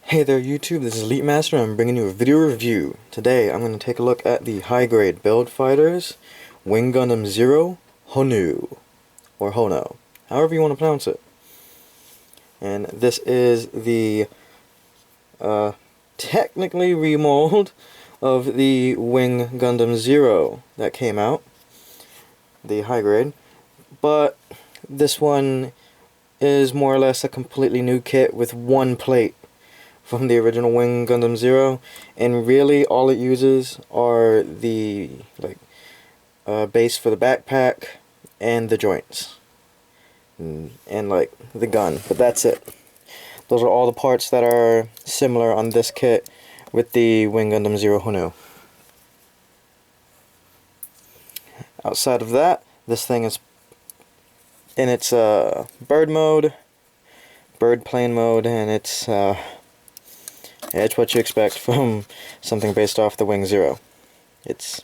Hey there YouTube, this is Elite Master and I'm bringing you a video review. Today I'm going to take a look at the high-grade Build Fighters Wing Gundam Zero Honoo, or Honoo, however you want to pronounce it. And this is the technically remold of the Wing Gundam Zero that came out, the high-grade, but this one is more or less a completely new kit with one plate from the original Wing Gundam Zero, and really all it uses are the base for the backpack and the joints and like the gun, but that's it. Those are all the parts that are similar on this kit with the Wing Gundam Zero Honoo. Outside of that, this thing is in its bird mode, bird plane mode, and it's what you expect from something based off the Wing Zero. It's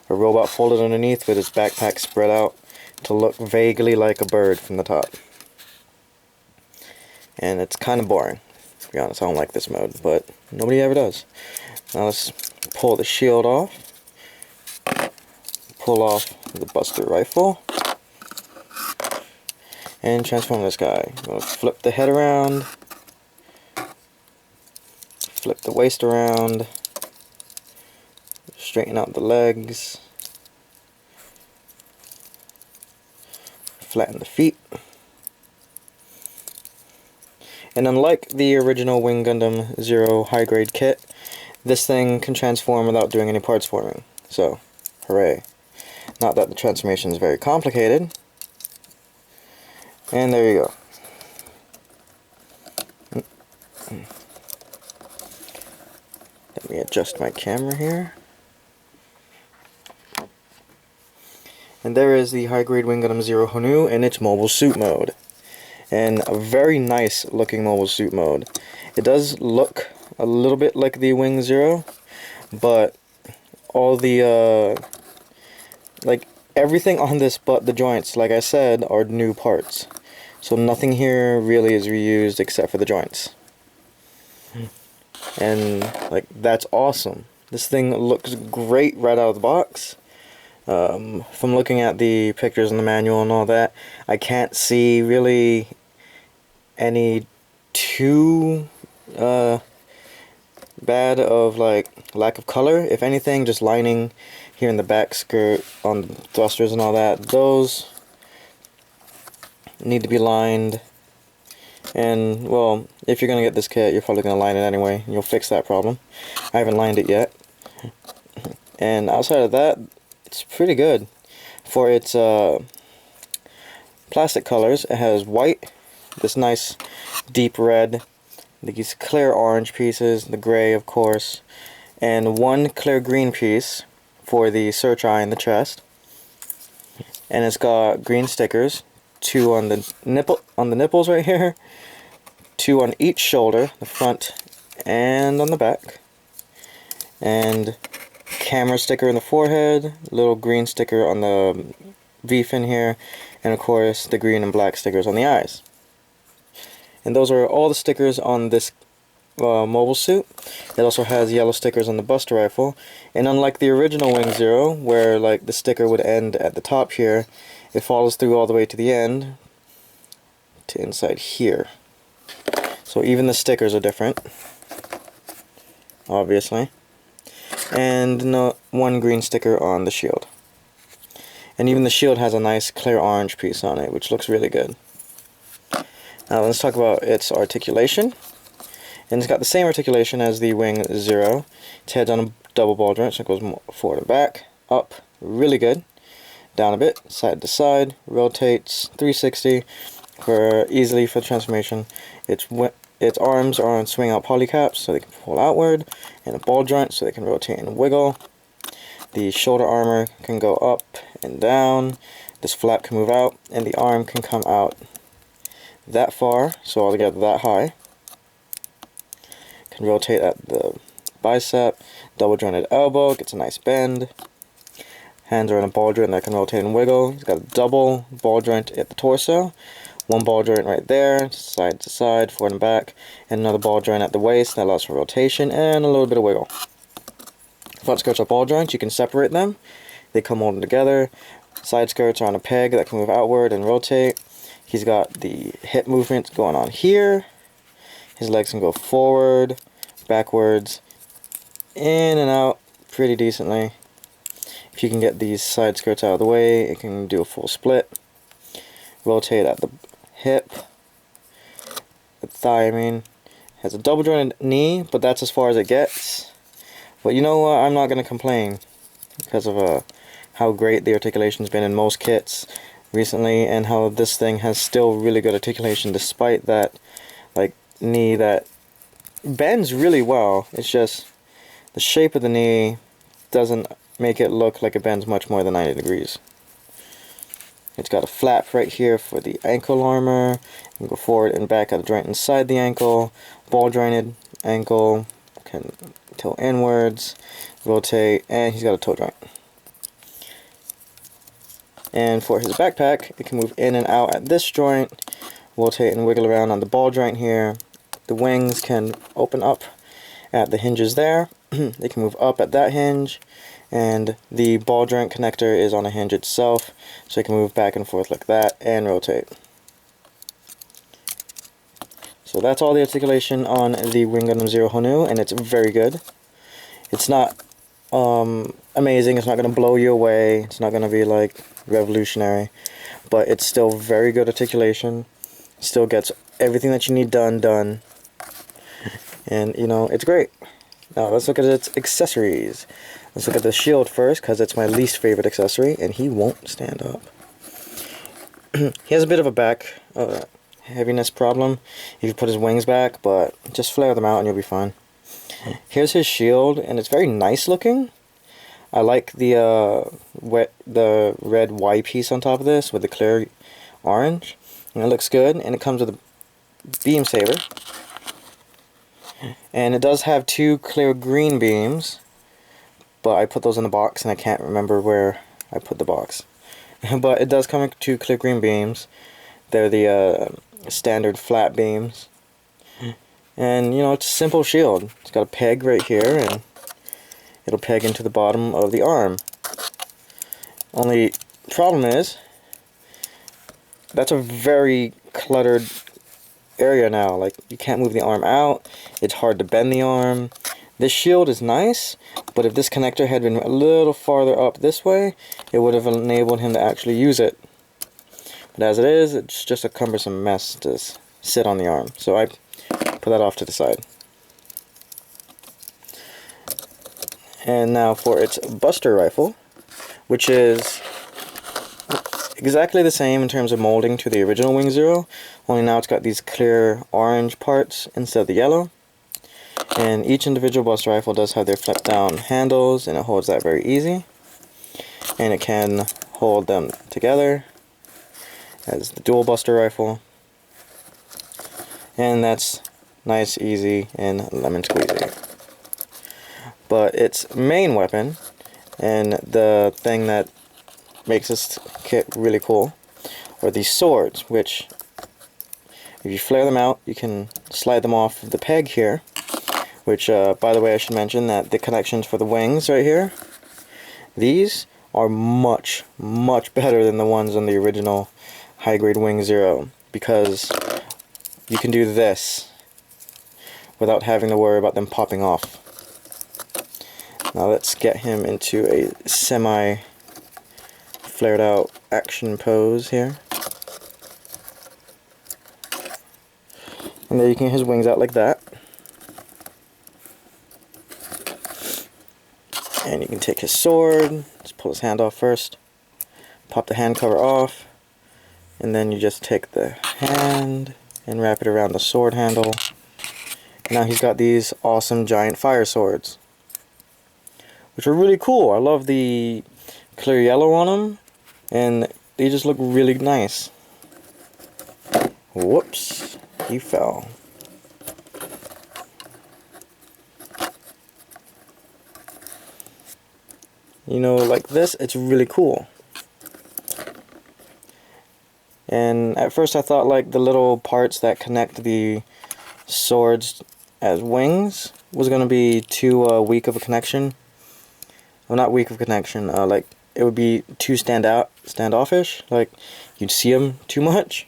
a robot folded underneath with its backpack spread out to look vaguely like a bird from the top. And it's kind of boring. To be honest, I don't like this mode, but nobody ever does. Now let's pull the shield off. Pull off the Buster Rifle. And transform this guy. I'm going to flip the head around. Flip the waist around, straighten out the legs, flatten the feet. And unlike the original Wing Gundam Zero high-grade kit, this thing can transform without doing any parts forming. So, hooray. Not that the transformation is very complicated. And there you go. Let me adjust my camera here. And there is the high-grade Wing Gundam Zero Honoo in its mobile suit mode. And a very nice looking mobile suit mode. It does look a little bit like the Wing Zero, but all the like everything on this but the joints, like I said, are new parts. So nothing here really is reused except for the joints. And like that's awesome. This thing looks great right out of the box. From looking at the pictures in the manual and all that, I can't see really any too bad of like lack of color. If anything, just lining here in the back skirt on the thrusters and all that, those need to be lined. And, well, if you're going to get this kit, you're probably going to line it anyway. You'll fix that problem. I haven't lined it yet. And outside of that, it's pretty good. For its plastic colors, it has white, this nice deep red, these clear orange pieces, the gray, of course, and one clear green piece for the search eye in the chest. And it's got green stickers. Two on the nipples right here, two on each shoulder, the front and on the back, and camera sticker in the forehead, little green sticker on the V-fin here, and of course the green and black stickers on the eyes. And those are all the stickers on this mobile suit. It also has yellow stickers on the Buster Rifle, and unlike the original Wing Zero, where like the sticker would end at the top here, it follows through all the way to the end, to inside here. So even the stickers are different, obviously. And one green sticker on the shield. And even the shield has a nice clear orange piece on it, which looks really good. Now let's talk about its articulation. And it's got the same articulation as the Wing Zero. Its head's on a double ball joint, so it goes forward and back, up, really good. Down a bit, side to side, rotates 360 for easily for transformation. Its arms are on swing out polycaps so they can pull outward, and a ball joint so they can rotate and wiggle. The shoulder armor can go up and down. This flap can move out, and the arm can come out that far, so altogether that high. Can rotate at the bicep, double jointed elbow, gets a nice bend. Hands are in a ball joint that can rotate and wiggle. It's got a double ball joint at the torso, one ball joint right there, side to side, forward and back, and another ball joint at the waist that allows for rotation and a little bit of wiggle. Front skirts are ball joints, you can separate them, they come molded together. Side skirts are on a peg that can move outward and rotate. He's got the hip movement going on here. His legs can go forward, backwards, in and out pretty decently. If you can get these side skirts out of the way, it can do a full split. Rotate at the hip, the thigh, I mean. Has a double jointed knee, but that's as far as it gets. But you know what, I'm not going to complain because of how great the articulation's been in most kits recently, and how this thing has still really good articulation despite that like knee that bends really well. It's just the shape of the knee doesn't make it look like it bends much more than 90 degrees. It's got a flap right here for the ankle armor. You can go forward and back at the joint inside the ankle. Ball jointed ankle, can tilt inwards, rotate, and he's got a toe joint. And for his backpack, it can move in and out at this joint, rotate and wiggle around on the ball joint here. The wings can open up at the hinges there. They can move up at that hinge, and the ball joint connector is on a hinge itself, so it can move back and forth like that and rotate. So that's all the articulation on the Wing Gundam Zero Honoo, and it's very good. It's not amazing, it's not going to blow you away, it's not going to be like revolutionary, but it's still very good articulation. It still gets everything that you need done, and you know, it's great. Now let's look at its accessories. Let's look at the shield first, because it's my least favorite accessory, and he won't stand up. He has a bit of a back heaviness problem if you put his wings back, but just flare them out and you'll be fine. Here's his shield, and it's very nice looking. I like the red Y piece on top of this with the clear orange, and it looks good. And it comes with a beam saber, and it does have two clear green beams, but I put those in the box and I can't remember where I put the box. But it does come with two clear green beams. They're the standard flat beams. And you know, it's a simple shield. It's got a peg right here, and it'll peg into the bottom of the arm. Only problem is, that's a very cluttered area now. Like, you can't move the arm out. It's hard to bend the arm. This shield is nice, but if this connector had been a little farther up this way, it would have enabled him to actually use it. But as it is, it's just a cumbersome mess to sit on the arm. So I put that off to the side. And now for its Buster Rifle, which is exactly the same in terms of molding to the original Wing Zero, only now it's got these clear orange parts instead of the yellow. And each individual Buster Rifle does have their flip down handles, and it holds that very easy. And it can hold them together as the dual Buster Rifle. And that's nice, easy, and lemon squeezy. But its main weapon, and the thing that makes this kit really cool, are these swords, which, if you flare them out, you can slide them off of the peg here. Which, by the way, I should mention that the connections for the wings right here, these are much, much better than the ones on the original high-grade Wing Zero, because you can do this without having to worry about them popping off. Now let's get him into a semi-flared out action pose here. And there you can get his wings out like that. And you can take his sword, just pull his hand off first, pop the hand cover off, and then you just take the hand and wrap it around the sword handle. And now he's got these awesome giant fire swords, which are really cool. I love the clear yellow on them, and they just look really nice. Whoops, he fell. You know, like this, it's really cool. And at first I thought like the little parts that connect the swords as wings was going to be too weak of a connection. Well, not weak of a connection, like it would be too standoffish, like you'd see them too much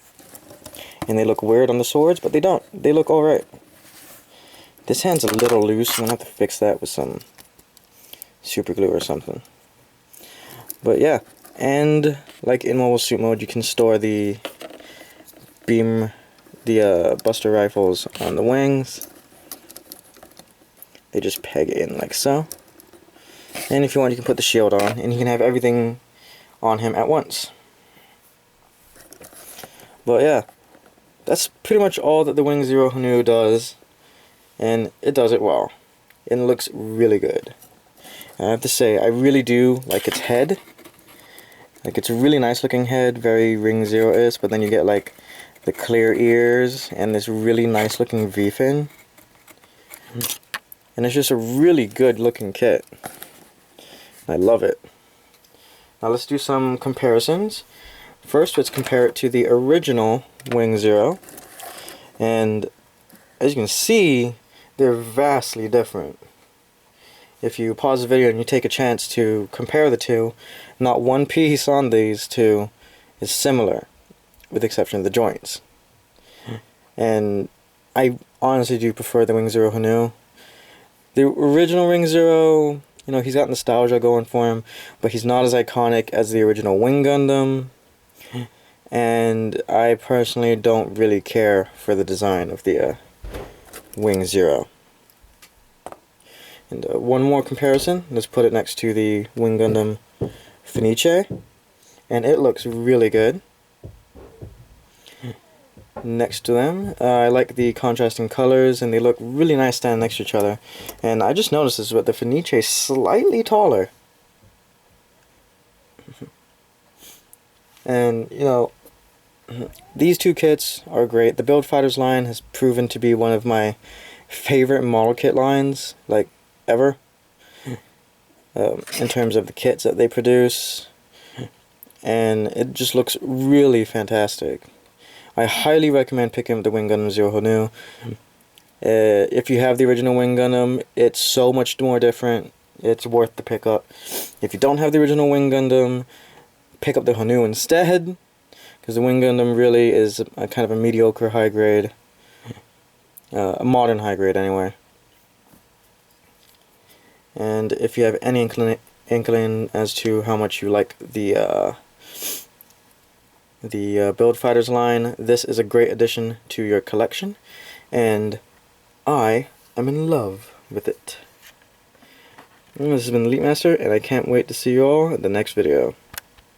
and they look weird on the swords, but they don't. They look alright. This hand's a little loose, I'm going to have to fix that with some super glue or something. But yeah, and like in mobile suit mode, you can store the Buster rifles on the wings. They just peg in like so. And if you want, you can put the shield on, and you can have everything on him at once. But yeah, that's pretty much all that the Wing Zero Honoo does, and it does it well. And it looks really good. And I have to say, I really do like its head. Like, it's a really nice looking head, very Ring Zero-ish, but then you get like the clear ears and this really nice looking V-fin. And it's just a really good looking kit. I love it. Now let's do some comparisons. First, let's compare it to the original Wing Zero. And as you can see, they're vastly different. If you pause the video and you take a chance to compare the two, not one piece on these two is similar, with the exception of the joints. And I honestly do prefer the Wing Zero Honoo. The original Wing Zero, you know, he's got nostalgia going for him, but he's not as iconic as the original Wing Gundam. And I personally don't really care for the design of the Wing Zero. And one more comparison, let's put it next to the Wing Gundam Fenice, and it looks really good. Next to them, I like the contrasting colors, and they look really nice standing next to each other. And I just noticed this, but the Fenice is slightly taller. And, you know, these two kits are great. The Build Fighters line has proven to be one of my favorite model kit lines, like, ever. In terms of the kits that they produce. And it just looks really fantastic. I highly recommend picking up the Wing Gundam Zero Honoo. If you have the original Wing Gundam, it's so much more different. It's worth the pickup. If you don't have the original Wing Gundam, pick up the Honoo instead, because the Wing Gundam really is a kind of a mediocre high grade, a modern high grade anyway. And if you have any inkling as to how much you like the Build Fighters line, this is a great addition to your collection, and I am in love with it. This has been Elite Master, and I can't wait to see you all in the next video.